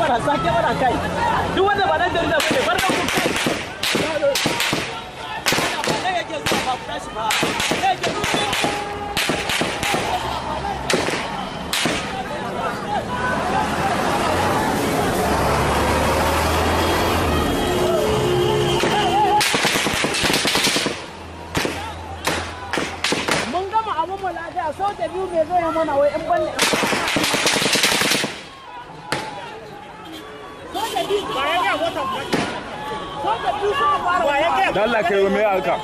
mana sake mana kai duk wanda ba dan jarida bane bar nan ku kai ba ne yake zuwa ba ku tashi ba ne yake mun gama abun mu lafiya so da biyu me zai mana wai in banne Allah kai mai alka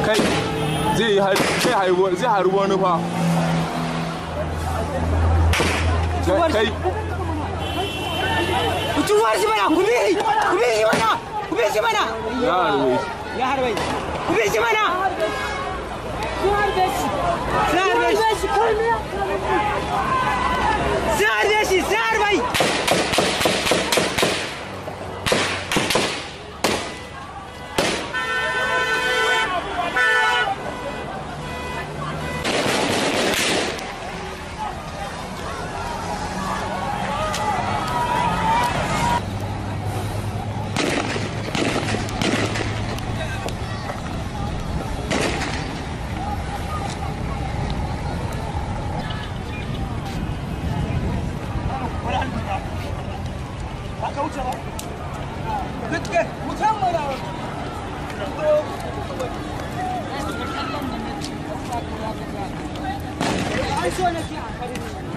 kai zai harbi wani fa kai kutuwar shi mana ku bi shi mana ku bi shi mana ya harbe ku bi shi mana ku harbe shi sai harbe I